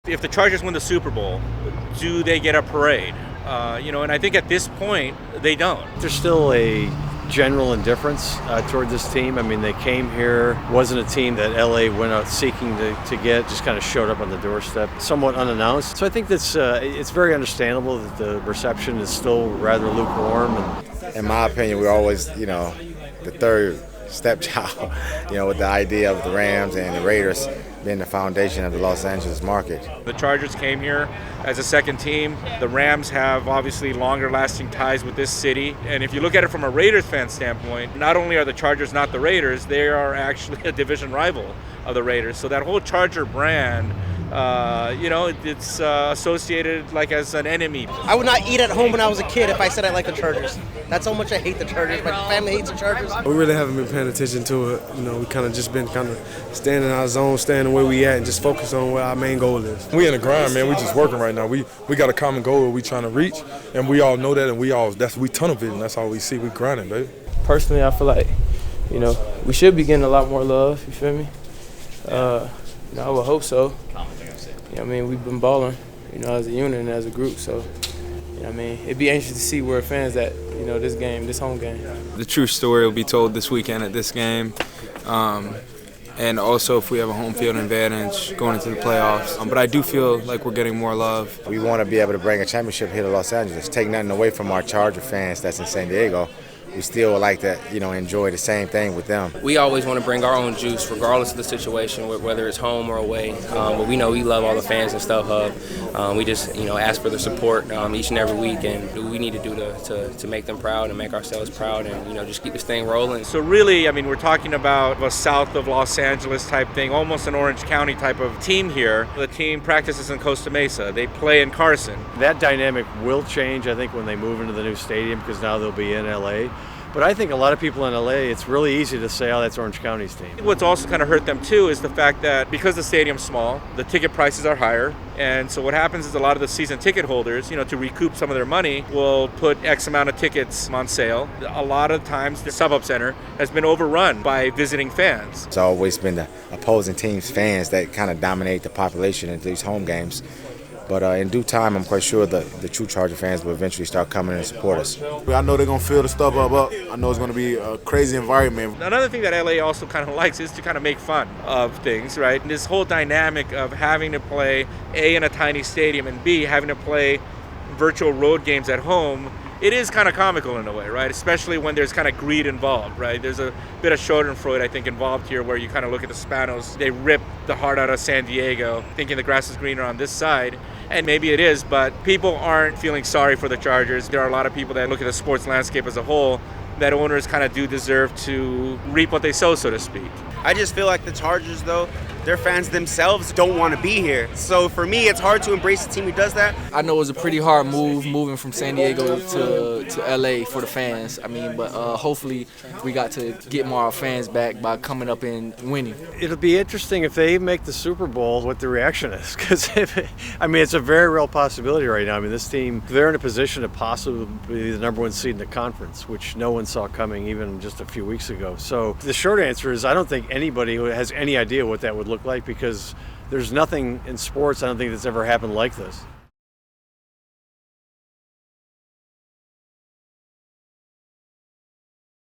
If the Chargers win the Super Bowl, do they get a parade? And I think at this point, they don't. There's still a general indifference toward this team. I mean, they came here, wasn't a team that LA went out seeking to get, just kind of showed up on the doorstep, somewhat unannounced. So I think that's it's very understandable that the reception is still rather lukewarm. In my opinion, we're always, the third stepchild, with the idea of the Rams and the Raiders being the foundation of the Los Angeles market. The Chargers came here as a second team. The Rams have obviously longer lasting ties with this city. And if you look at it from a Raiders fan standpoint, not only are the Chargers not the Raiders, they are actually a division rival of the Raiders. So that whole Charger brand, it's associated like as an enemy. I would not eat at home when I was a kid if I said I like the Chargers. That's how much I hate the Chargers. My family hates the Chargers. We really haven't been paying attention to it. We kind of just been staying in our zone, staying where we at, and just focus on what our main goal is. We in the grind, man. We just working right now. We got a common goal we trying to reach, and we all know that, and we tunnel vision. That's all we see. We grinding, baby. Personally, I feel like, we should be getting a lot more love. You feel me? I would hope so. We've been balling, as a unit and as a group. So, it'd be interesting to see where fans at, this home game. The true story will be told this weekend at this game. And also if we have a home field advantage going into the playoffs. But I do feel like we're getting more love. We want to be able to bring a championship here to Los Angeles. Take nothing away from our Charger fans that's in San Diego. We still would like to, enjoy the same thing with them. We always want to bring our own juice, regardless of the situation, whether it's home or away. But we know we love all the fans in StubHub. We just, ask for their support each and every week, and what we need to do to make them proud and make ourselves proud, and just keep this thing rolling. So really, we're talking about a south of Los Angeles type thing, almost an Orange County type of team here. The team practices in Costa Mesa. They play in Carson. That dynamic will change, I think, when they move into the new stadium, because now they'll be in LA. But I think a lot of people in LA, it's really easy to say, oh, that's Orange County's team. What's also kind of hurt them too is the fact that because the stadium's small, the ticket prices are higher. And so what happens is a lot of the season ticket holders, to recoup some of their money, will put X amount of tickets on sale. A lot of times the StubHub Center has been overrun by visiting fans. It's always been the opposing team's fans that kind of dominate the population in these home games. But in due time, I'm quite sure the true Charger fans will eventually start coming and support us. I know they're going to fill the StubHub up. I know it's going to be a crazy environment. Another thing that LA also kind of likes is to kind of make fun of things, right? And this whole dynamic of having to play, A, in a tiny stadium, and B, having to play virtual road games at home, it is kind of comical in a way, right? Especially when there's kind of greed involved, right? There's a bit of Schadenfreude, I think, involved here, where you kind of look at the Spanos. They rip the heart out of San Diego, thinking the grass is greener on this side. And maybe it is, but people aren't feeling sorry for the Chargers. There are a lot of people that look at the sports landscape as a whole that owners kind of do deserve to reap what they sow, so to speak. I just feel like the Chargers, though, their fans themselves don't want to be here. So for me, it's hard to embrace a team who does that. I know it was a pretty hard move moving from San Diego to LA for the fans. But hopefully we got to get more of our fans back by coming up and winning. It'll be interesting if they make the Super Bowl, what the reaction is. Because, it's a very real possibility right now. This team, they're in a position to possibly be the number one seed in the conference, which no one saw coming even just a few weeks ago. So the short answer is I don't think anybody who has any idea what that would look like, because there's nothing in sports, I don't think, that's ever happened like this.